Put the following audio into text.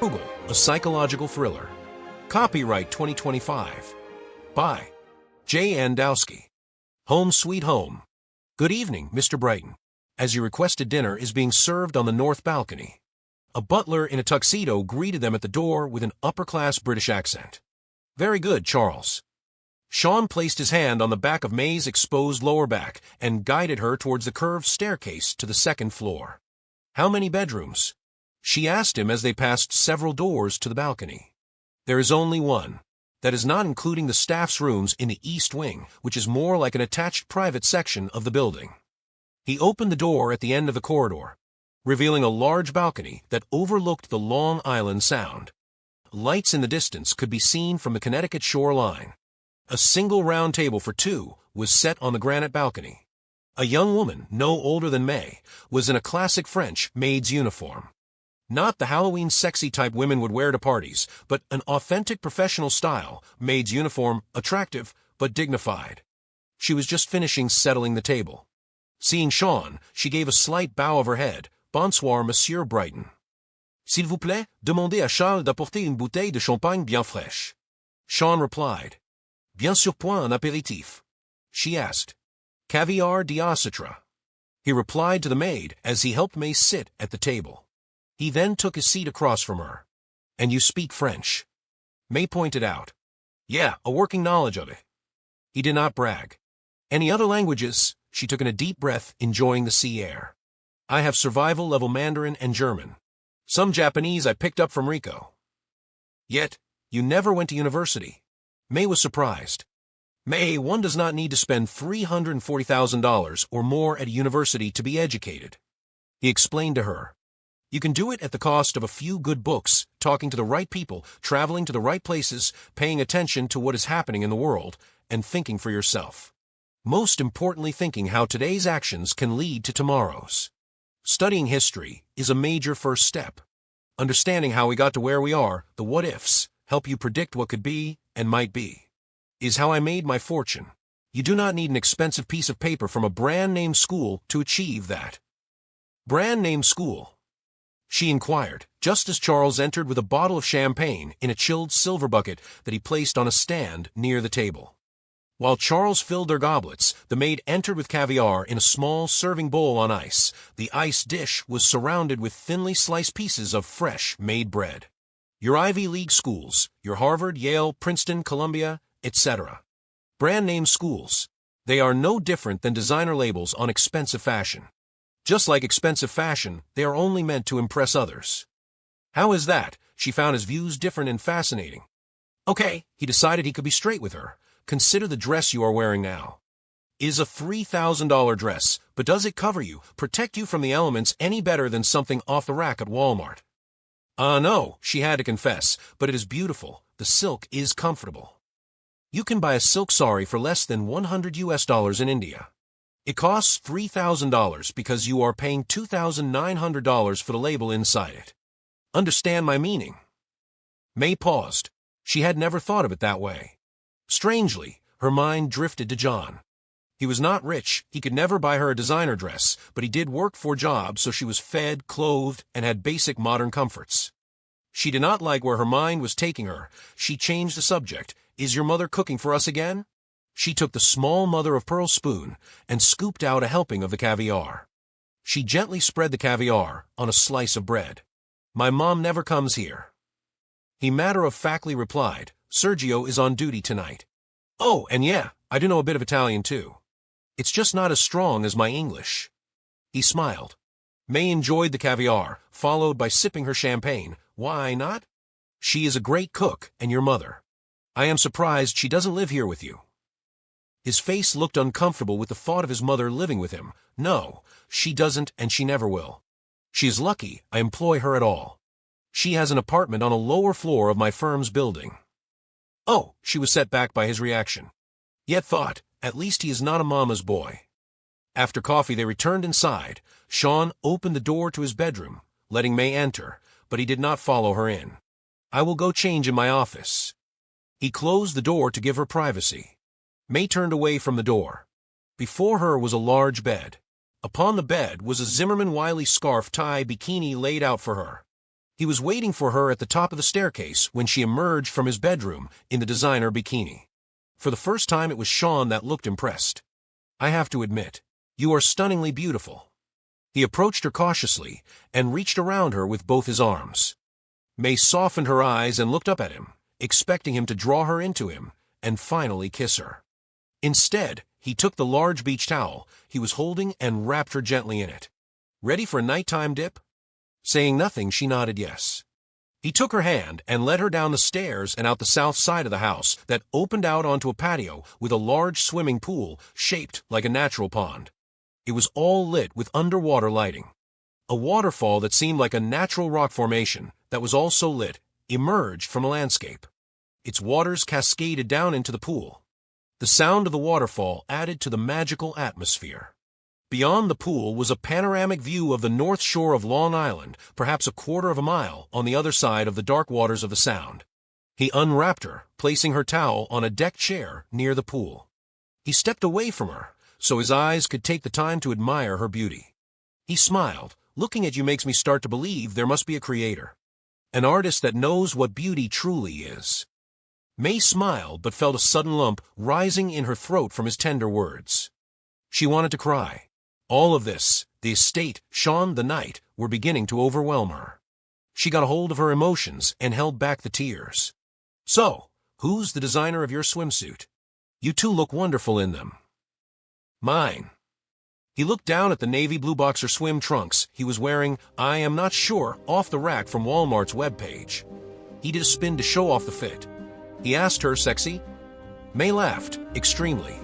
Frugal, a psychological thriller. Copyright 2025. By Wdowski. Home Sweet Home. Good evening, Mr. Brighton. As your requested dinner is being served on the north balcony. A butler in a tuxedo greeted them at the door with an upper-class British accent. Very good, Charles. Sean placed his hand on the back of May's exposed lower back and guided her towards the curved staircase to the second floor. How many bedrooms? She asked him as they passed several doors to the balcony. There is only one. That is not including the staff's rooms in the east wing, which is more like an attached private section of the building. He opened the door at the end of the corridor, revealing a large balcony that overlooked the Long Island Sound. Lights in the distance could be seen from the Connecticut shoreline. A single round table for two was set on the granite balcony. A young woman, no older than May, was in a classic French maid's uniform. Not the Halloween sexy type women would wear to parties, but an authentic professional style, maid's uniform, attractive, but dignified. She was just finishing settling the table. Seeing Sean, she gave a slight bow of her head. Bonsoir, Monsieur Brighton. S'il vous plaît, demandez à Charles d'apporter une bouteille de champagne bien fraîche. Sean replied. Bien sûr point un apéritif. She asked. Caviar d'Austria. He replied to the maid as he helped May sit at the table. He then took his seat across from her. And you speak French? May pointed out. Yeah, a working knowledge of it. He did not brag. Any other languages? She took in a deep breath, enjoying the sea air. I have survival-level Mandarin and German. Some Japanese I picked up from Rico. Yet, you never went to university. May was surprised. May, one does not need to spend $340,000 or more at a university to be educated. He explained to her. You can do it at the cost of a few good books, talking to the right people, traveling to the right places, paying attention to what is happening in the world, and thinking for yourself. Most importantly, thinking how today's actions can lead to tomorrow's. Studying history is a major first step. Understanding how we got to where we are, the what-ifs, help you predict what could be and might be. Is how I made my fortune. You do not need an expensive piece of paper from a brand-name school to achieve that. Brand-name school? She inquired, just as Charles entered with a bottle of champagne in a chilled silver bucket that he placed on a stand near the table. While Charles filled their goblets, the maid entered with caviar in a small serving bowl on ice. The ice dish was surrounded with thinly sliced pieces of fresh made bread. Your Ivy League schools, your Harvard, Yale, Princeton, Columbia, etc. Brand-name schools. They are no different than designer labels on expensive fashion. Just like expensive fashion, they are only meant to impress others. How is that? She found his views different and fascinating. Okay, he decided he could be straight with her. Consider the dress you are wearing now. It is a $3,000 dress, but does it cover you, protect you from the elements any better than something off the rack at Walmart? No, she had to confess, but it is beautiful. The silk is comfortable. You can buy a silk sari for less than $100 in India. It costs $3,000 because you are paying $2,900 for the label inside it. Understand my meaning? May paused. She had never thought of it that way. Strangely, her mind drifted to John. He was not rich, he could never buy her a designer dress, but he did work for a job, so she was fed, clothed, and had basic modern comforts. She did not like where her mind was taking her. She changed the subject. Is your mother cooking for us again? She took the small mother-of-pearl spoon and scooped out a helping of the caviar. She gently spread the caviar on a slice of bread. My mom never comes here. He matter-of-factly replied, Sergio is on duty tonight. Oh, and yeah, I do know a bit of Italian too. It's just not as strong as my English. He smiled. May enjoyed the caviar, followed by sipping her champagne. Why not? She is a great cook, and your mother. I am surprised she doesn't live here with you. His face looked uncomfortable with the thought of his mother living with him. No, she doesn't and she never will. She is lucky I employ her at all. She has an apartment on a lower floor of my firm's building. Oh, she was set back by his reaction. Yet thought, at least he is not a mama's boy. After coffee they returned inside. Sean opened the door to his bedroom, letting May enter, but he did not follow her in. I will go change in my office. He closed the door to give her privacy. May turned away from the door. Before her was a large bed. Upon the bed was a Zimmerman Wiley scarf tie bikini laid out for her. He was waiting for her at the top of the staircase when she emerged from his bedroom in the designer bikini. For the first time it was Sean that looked impressed. "I have to admit, you are stunningly beautiful." He approached her cautiously and reached around her with both his arms. May softened her eyes and looked up at him, expecting him to draw her into him and finally kiss her. Instead, he took the large beach towel he was holding and wrapped her gently in it. "Ready for a nighttime dip?" Saying nothing, she nodded yes. He took her hand and led her down the stairs and out the south side of the house that opened out onto a patio with a large swimming pool shaped like a natural pond. It was all lit with underwater lighting. A waterfall that seemed like a natural rock formation that was also lit emerged from a landscape. Its waters cascaded down into the pool. The sound of the waterfall added to the magical atmosphere. Beyond the pool was a panoramic view of the north shore of Long Island, perhaps a quarter of a mile on the other side of the dark waters of the Sound. He unwrapped her, placing her towel on a deck chair near the pool. He stepped away from her, so his eyes could take the time to admire her beauty. He smiled. "Looking at you makes me start to believe there must be a creator. An artist that knows what beauty truly is." May smiled but felt a sudden lump rising in her throat from his tender words. She wanted to cry. All of this, the estate, Sean, the night, were beginning to overwhelm her. She got a hold of her emotions and held back the tears. "So, who's the designer of your swimsuit? You two look wonderful in them." "Mine." He looked down at the navy blue boxer swim trunks he was wearing, I am not sure, off the rack from Walmart's webpage. He did a spin to show off the fit. He asked her, "Sexy?" May laughed, extremely.